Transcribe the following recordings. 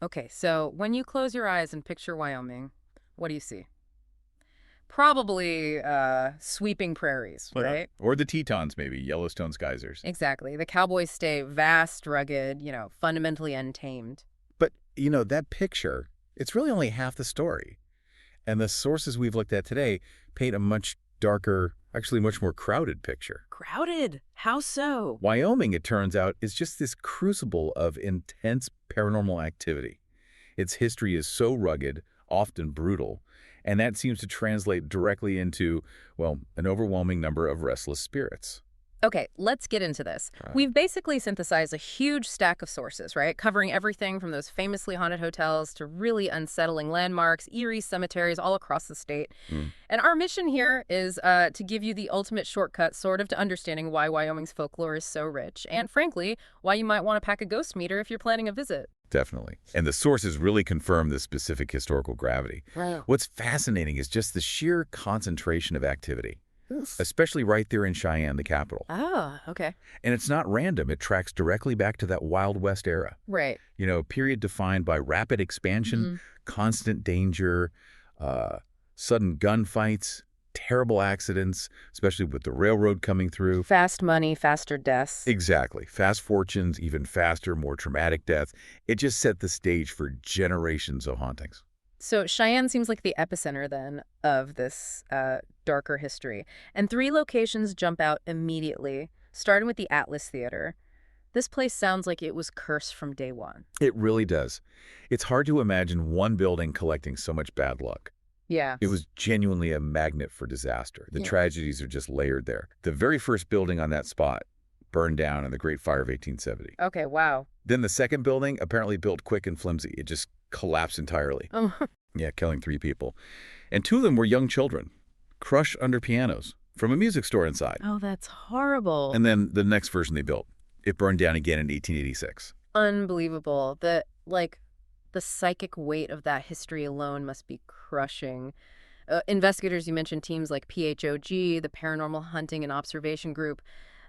Okay, so when you close your eyes and picture Wyoming, what do you see? Probably sweeping prairies, Yeah. right? Or the Tetons, maybe, Yellowstone's geysers. Exactly. The cowboys stay vast, rugged, fundamentally untamed. But, that picture, it's really only half the story. And the sources we've looked at today paint a much darker, actually much more crowded picture. Crowded? How so? Wyoming, it turns out, is just this crucible of intense paranormal activity. Its history is so rugged, often brutal, and that seems to translate directly into, well, an overwhelming number of restless spirits. Okay, let's get into this. We've basically synthesized a huge stack of sources, right? Covering everything from those famously haunted hotels to really unsettling landmarks, eerie cemeteries all across the state. And our mission here is to give you the ultimate shortcut sort of to understanding why Wyoming's folklore is so rich, and frankly, why you might want to pack a ghost meter if you're planning a visit. Definitely. And the sources really confirm the specific historical gravity. Right. What's fascinating is just the sheer concentration of activity, especially right there in Cheyenne, the capital. Oh, okay. And it's not random. It tracks directly back to that Wild West era. Right. A period defined by rapid expansion, constant danger, sudden gunfights, terrible accidents, especially with the railroad coming through. Fast money, faster deaths. Exactly. Fast fortunes, even faster, more traumatic deaths. It just set the stage for generations of hauntings. So Cheyenne seems like the epicenter, then, of this darker history. And 3 locations jump out immediately, starting with the Atlas Theater. This place sounds like it was cursed from day one. It really does. It's hard to imagine one building collecting so much bad luck. Yeah. It was genuinely a magnet for disaster. The Yeah. tragedies are just layered there. The very first building on that spot burned down in the Great Fire of 1870. Okay, wow. Then the second building, apparently built quick and flimsy. It just collapsed entirely. Oh, Yeah, killing 3 people. And 2 of them were young children, crushed under pianos from a music store inside. oh, that's horrible. And then the next version they built, it burned down again in 1886. Unbelievable. The psychic weight of that history alone must be crushing. Investigators, you mentioned teams like PHOG, the Paranormal Hunting and Observation Group,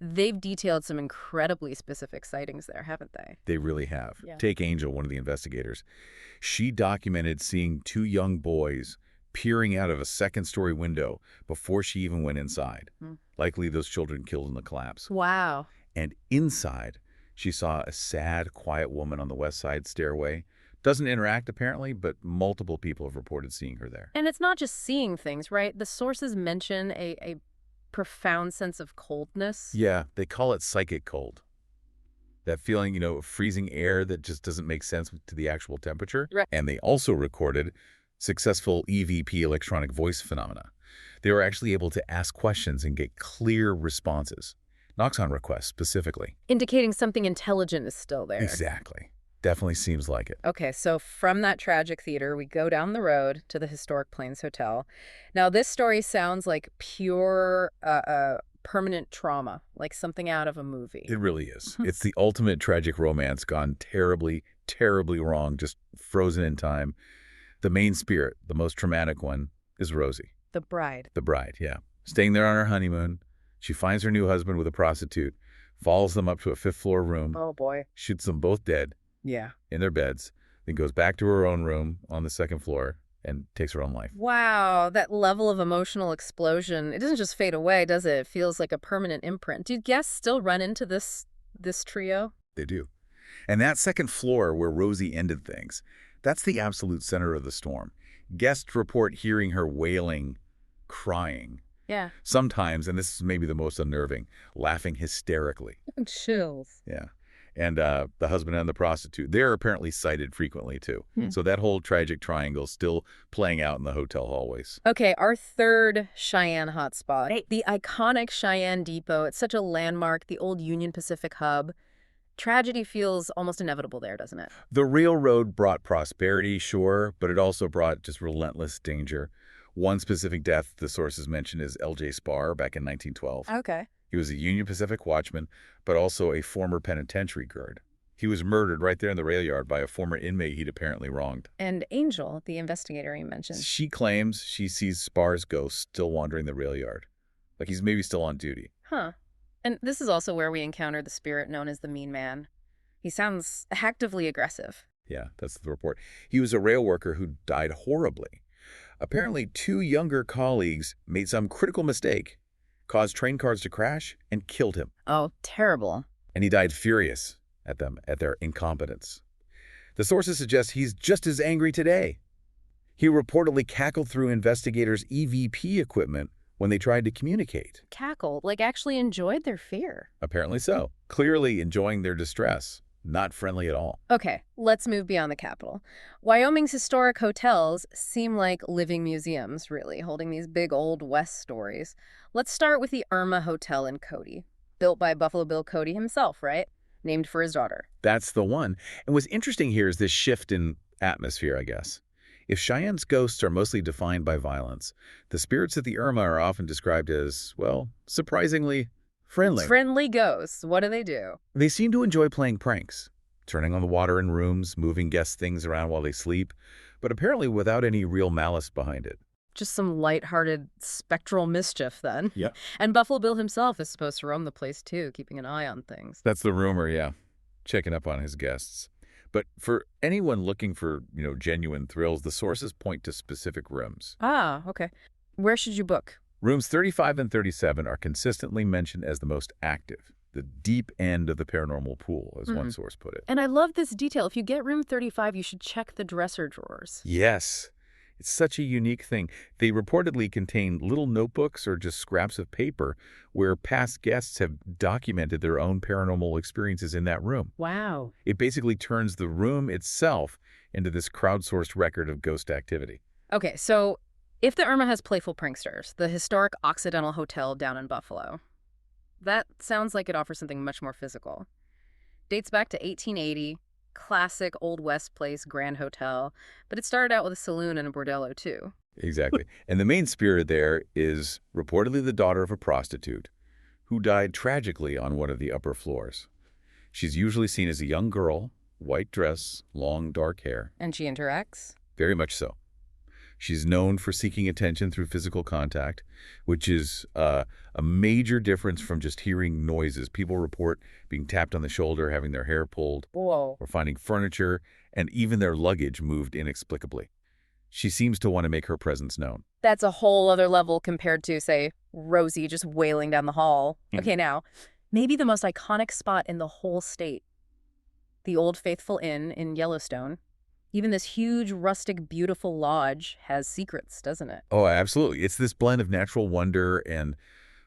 they've detailed some incredibly specific sightings there, haven't they? They really have. Yeah. Take Angel, one of the investigators. She documented seeing 2 young boys peering out of a second-story window before she even went inside. Likely those children killed in the collapse. Wow. And inside, she saw a sad, quiet woman on the west side stairway. Doesn't interact, apparently, but multiple people have reported seeing her there. And it's not just seeing things, right? The sources mention a profound sense of coldness. Yeah, they call it psychic cold. That feeling, of freezing air that just doesn't make sense to the actual temperature. Right. And they also recorded successful EVP, electronic voice phenomena. They were actually able to ask questions and get clear responses. Knocks on requests, specifically. Indicating something intelligent is still there. Exactly. Definitely seems like it. Okay, so from that tragic theater, we go down the road to the historic Plains Hotel. Now, this story sounds like pure permanent trauma, like something out of a movie. It really is. It's the ultimate tragic romance gone terribly, terribly wrong, just frozen in time. The main spirit, the most traumatic one, is Rosie. The bride. The bride, yeah. Staying there on her honeymoon. She finds her new husband with a prostitute, follows them up to a 5th-floor room, Oh, boy. shoots them both dead Yeah. in their beds, then goes back to her own room on the 2nd floor and takes her own life. Wow, that level of emotional explosion, it doesn't just fade away, does it? It feels like a permanent imprint. Do guests still run into this trio? They do. And that 2nd floor where Rosie ended things, that's the absolute center of the storm. Guests report hearing her wailing, crying. Yeah. Sometimes, and this is maybe the most unnerving, laughing hysterically. Chills. Yeah. And the husband and the prostitute, they're apparently cited frequently, too. So that whole tragic triangle is still playing out in the hotel hallways. Okay, our third Cheyenne hotspot, the iconic Cheyenne Depot. It's such a landmark, the old Union Pacific hub. Tragedy feels almost inevitable there, doesn't it? The railroad brought prosperity, sure, but it also brought just relentless danger. One specific death the sources mention is L.J. Spar back in 1912. Okay. He was a Union Pacific watchman, but also a former penitentiary guard. He was murdered right there in the rail yard by a former inmate he'd apparently wronged. And Angel, the investigator you mentioned. She claims she sees Spar's ghost still wandering the rail yard, like he's maybe still on duty. Huh. And this is also where we encounter the spirit known as the Mean Man. He sounds actively aggressive. Yeah, that's the report. He was a rail worker who died horribly. Apparently, two younger colleagues made some critical mistake, caused train cars to crash, and killed him. Oh, terrible. And he died furious at them, at their incompetence. The sources suggest he's just as angry today. He reportedly cackled through investigators' EVP equipment when they tried to communicate. Cackled, like actually enjoyed their fear. Apparently so. Clearly enjoying their distress. Not friendly at all. Okay, let's move beyond the capital. Wyoming's historic hotels seem like living museums, really, holding these big old West stories. Let's start with the Irma Hotel in Cody, built by Buffalo Bill Cody himself, right? Named for his daughter. That's the one. And what's interesting here is this shift in atmosphere, I guess. If Cheyenne's ghosts are mostly defined by violence, the spirits at the Irma are often described as, well, surprisingly friendly. Friendly ghosts. What do they do? They seem to enjoy playing pranks, turning on the water in rooms, moving guests' things around while they sleep, but apparently without any real malice behind it. Just some lighthearted spectral mischief, then. Yeah. And Buffalo Bill himself is supposed to roam the place, too, keeping an eye on things. That's the rumor, yeah. Checking up on his guests. But for anyone looking for, genuine thrills, the sources point to specific rooms. Ah, okay. Where should you book? Rooms 35 and 37 are consistently mentioned as the most active, the deep end of the paranormal pool, as one source put it. And I love this detail. If you get room 35, you should check the dresser drawers. Yes. It's such a unique thing. They reportedly contain little notebooks or just scraps of paper where past guests have documented their own paranormal experiences in that room. Wow. It basically turns the room itself into this crowdsourced record of ghost activity. Okay, so if the Irma has playful pranksters, the historic Occidental Hotel down in Buffalo, that sounds like it offers something much more physical. Dates back to 1880. Classic Old West place, Grand Hotel, but it started out with a saloon and a bordello, too. Exactly. And the main spirit there is reportedly the daughter of a prostitute who died tragically on one of the upper floors. She's usually seen as a young girl, white dress, long dark hair. And she interacts? Very much so. She's known for seeking attention through physical contact, which is a major difference from just hearing noises. People report being tapped on the shoulder, having their hair pulled, Whoa. or finding furniture and even their luggage moved inexplicably. She seems to want to make her presence known. That's a whole other level compared to, say, Rosie just wailing down the hall. Okay, now, maybe the most iconic spot in the whole state. The Old Faithful Inn in Yellowstone. Even this huge, rustic, beautiful lodge has secrets, doesn't it? Oh, absolutely. It's this blend of natural wonder and,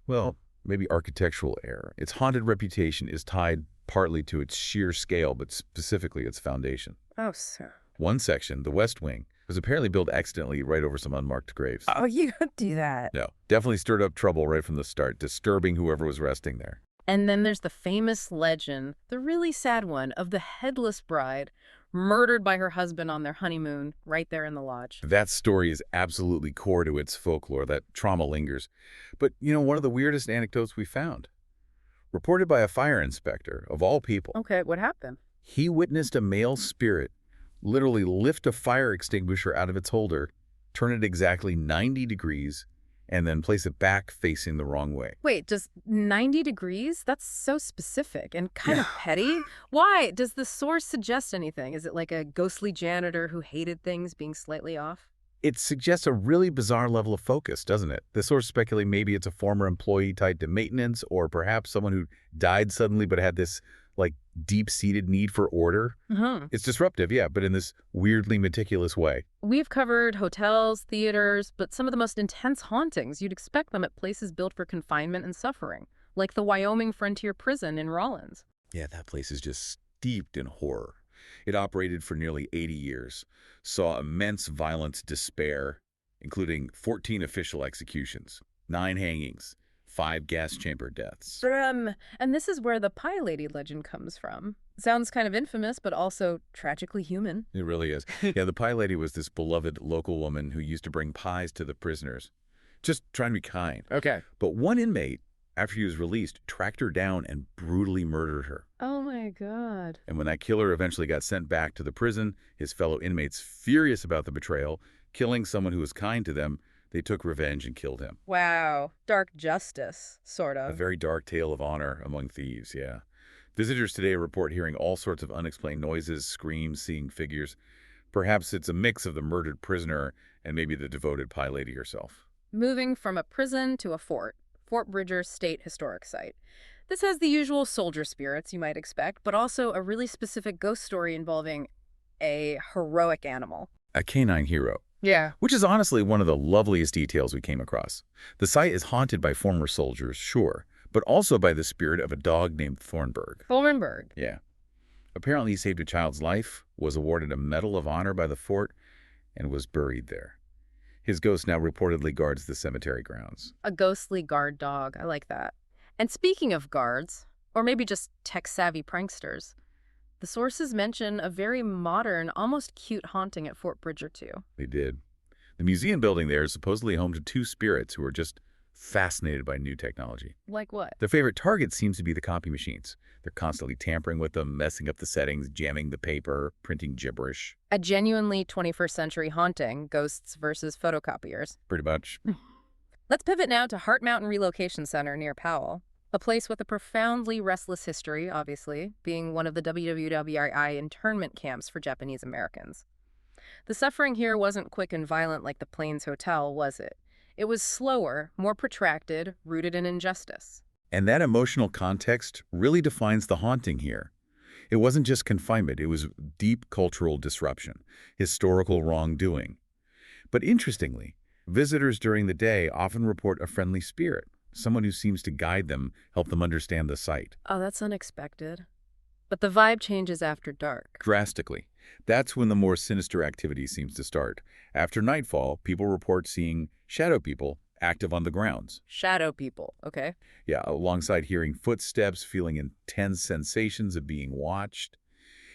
well, maybe architectural error. Its haunted reputation is tied partly to its sheer scale, but specifically its foundation. Oh, sir. One section, the West Wing, was apparently built accidentally right over some unmarked graves. Oh, you don't do that. No, definitely stirred up trouble right from the start, disturbing whoever was resting there. And then there's the famous legend, the really sad one, of the headless bride murdered by her husband on their honeymoon right there in the lodge. That story is absolutely core to its folklore. That trauma lingers. But, one of the weirdest anecdotes we found, reported by a fire inspector, of all people. Okay, what happened? He witnessed a male spirit literally lift a fire extinguisher out of its holder, turn it exactly 90 degrees, and then place it back facing the wrong way. Wait, just 90 degrees? That's so specific and kind of petty. Why? Does the source suggest anything? Is it like a ghostly janitor who hated things being slightly off? It suggests a really bizarre level of focus, doesn't it? The source speculate maybe it's a former employee tied to maintenance, or perhaps someone who died suddenly but had this, deep-seated need for order. It's disruptive, yeah, but in this weirdly meticulous way. We've covered hotels, theaters, but some of the most intense hauntings, you'd expect them at places built for confinement and suffering, like the Wyoming Frontier Prison in Rawlins. Yeah, that place is just steeped in horror. It operated for nearly 80 years, saw immense violence, despair, including 14 official executions, 9 hangings, 5 gas chamber deaths. And this is where the Pie Lady legend comes from. Sounds kind of infamous, but also tragically human. It really is. Yeah, the Pie Lady was this beloved local woman who used to bring pies to the prisoners, just trying to be kind. Okay. But one inmate, after he was released, tracked her down and brutally murdered her. Oh my God. And when that killer eventually got sent back to the prison, his fellow inmates, furious about the betrayal, killing someone who was kind to them, they took revenge and killed him. Wow. Dark justice, sort of. A very dark tale of honor among thieves, yeah. Visitors today report hearing all sorts of unexplained noises, screams, seeing figures. Perhaps it's a mix of the murdered prisoner and maybe the devoted pie lady herself. Moving from a prison to a fort, Fort Bridger State Historic Site. This has the usual soldier spirits you might expect, but also a really specific ghost story involving a heroic animal. A canine hero. Yeah. Which is honestly one of the loveliest details we came across. The site is haunted by former soldiers, sure, but also by the spirit of a dog named Thornburg. Thornburg. Yeah. Apparently he saved a child's life, was awarded a Medal of Honor by the fort, and was buried there. His ghost now reportedly guards the cemetery grounds. A ghostly guard dog. I like that. And speaking of guards, or maybe just tech-savvy pranksters, the sources mention a very modern, almost cute haunting at Fort Bridger, too. They did. The museum building there is supposedly home to two spirits who are just fascinated by new technology. Like what? Their favorite target seems to be the copy machines. They're constantly tampering with them, messing up the settings, jamming the paper, printing gibberish. A genuinely 21st century haunting, ghosts versus photocopiers. Pretty much. Let's pivot now to Heart Mountain Relocation Center near Powell. A place with a profoundly restless history, obviously, being one of the WWII internment camps for Japanese Americans. The suffering here wasn't quick and violent like the Plains Hotel, was it? It was slower, more protracted, rooted in injustice. And that emotional context really defines the haunting here. It wasn't just confinement, it was deep cultural disruption, historical wrongdoing. But interestingly, visitors during the day often report a friendly spirit, someone who seems to guide them, help them understand the site. Oh, that's unexpected. But the vibe changes after dark. Drastically. That's when the more sinister activity seems to start. After nightfall, people report seeing shadow people active on the grounds. Shadow people, okay? Yeah, alongside hearing footsteps, feeling intense sensations of being watched.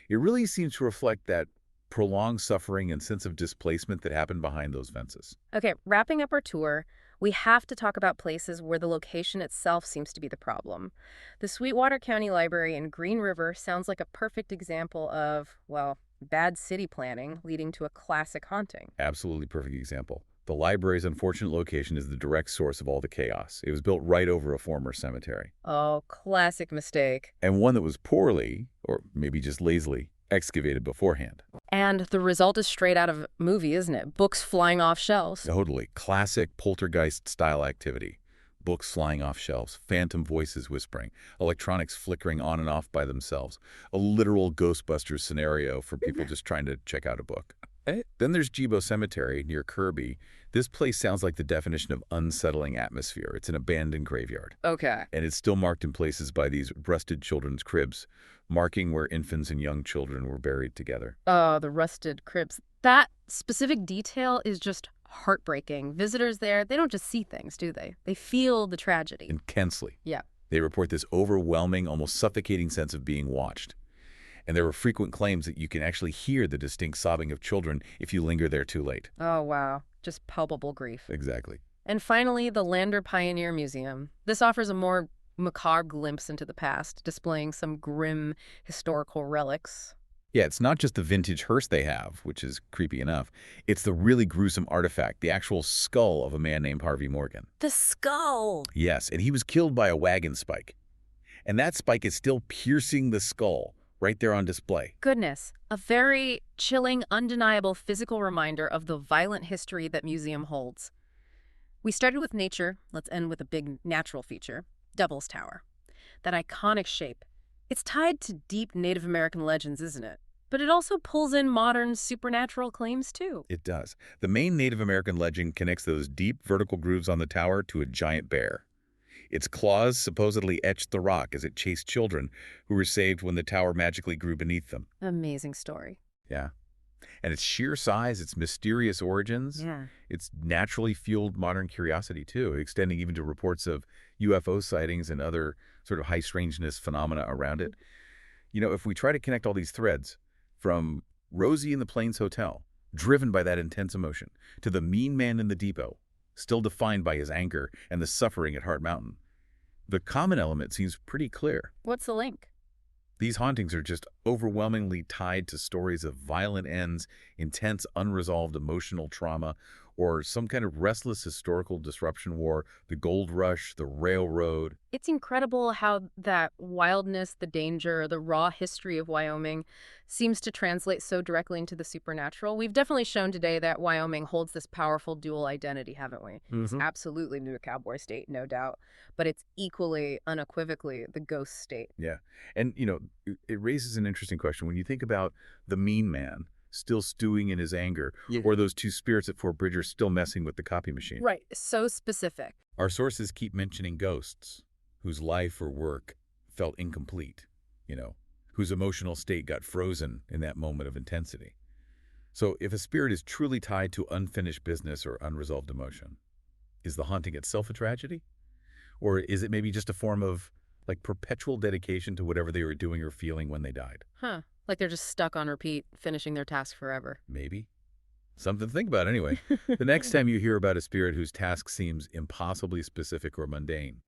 It really seems to reflect that prolonged suffering and sense of displacement that happened behind those fences. Okay, wrapping up our tour, we have to talk about places where the location itself seems to be the problem. The Sweetwater County Library in Green River sounds like a perfect example of, well, bad city planning leading to a classic haunting. Absolutely perfect example. The library's unfortunate location is the direct source of all the chaos. It was built right over a former cemetery. Oh, classic mistake. And one that was poorly, or maybe just lazily, excavated beforehand. And the result is straight out of a movie, isn't it? Books flying off shelves. Totally. Classic poltergeist-style activity. Books flying off shelves, phantom voices whispering, electronics flickering on and off by themselves. A literal Ghostbusters scenario for people just trying to check out a book. Then there's Jibo Cemetery near Kirby. This place sounds like the definition of unsettling atmosphere. It's an abandoned graveyard. Okay. And it's still marked in places by these rusted children's cribs, marking where infants and young children were buried together. Oh, the rusted cribs. That specific detail is just heartbreaking. Visitors there, they don't just see things, do they? They feel the tragedy. Intensely. Yeah. They report this overwhelming, almost suffocating sense of being watched. And there were frequent claims that you can actually hear the distinct sobbing of children if you linger there too late. Oh, wow. Just palpable grief. Exactly. And finally, the Lander Pioneer Museum. This offers a more macabre glimpse into the past, displaying some grim historical relics. Yeah, it's not just the vintage hearse they have, which is creepy enough. It's the really gruesome artifact, the actual skull of a man named Harvey Morgan. The skull! Yes, and he was killed by a wagon spike. And that spike is still piercing the skull, right there on display. Goodness, a very chilling, undeniable physical reminder of the violent history that museum holds. We started with nature. Let's end with a big natural feature, Devil's Tower. That iconic shape. It's tied to deep Native American legends, isn't it? But it also pulls in modern supernatural claims, too. It does. The main Native American legend connects those deep vertical grooves on the tower to a giant bear. Its claws supposedly etched the rock as it chased children who were saved when the tower magically grew beneath them. Amazing story. Yeah. And its sheer size, its mysterious origins, it's naturally fueled modern curiosity, too, extending even to reports of UFO sightings and other sort of high strangeness phenomena around it. You know, if we try to connect all these threads, from Rosie in the Plains Hotel, driven by that intense emotion, to the mean man in the depot, still defined by his anger and the suffering at Heart Mountain, the common element seems pretty clear. What's the link? These hauntings are just overwhelmingly tied to stories of violent ends, intense unresolved emotional trauma, or some kind of restless historical disruption war, the gold rush, the railroad. It's incredible how that wildness, the danger, the raw history of Wyoming seems to translate so directly into the supernatural. We've definitely shown today that Wyoming holds this powerful dual identity, haven't we? It's absolutely the cowboy state, no doubt, but it's equally, unequivocally the ghost state. Yeah. And, it raises an interesting question. When you think about the mean man still stewing in his anger, or those two spirits at Fort Bridger still messing with the copy machine. Right. So specific. Our sources keep mentioning ghosts whose life or work felt incomplete, whose emotional state got frozen in that moment of intensity. So if a spirit is truly tied to unfinished business or unresolved emotion, is the haunting itself a tragedy? Or is it maybe just a form of, perpetual dedication to whatever they were doing or feeling when they died? Huh. Like they're just stuck on repeat, finishing their task forever. Maybe. Something to think about anyway. The next time you hear about a spirit whose task seems impossibly specific or mundane,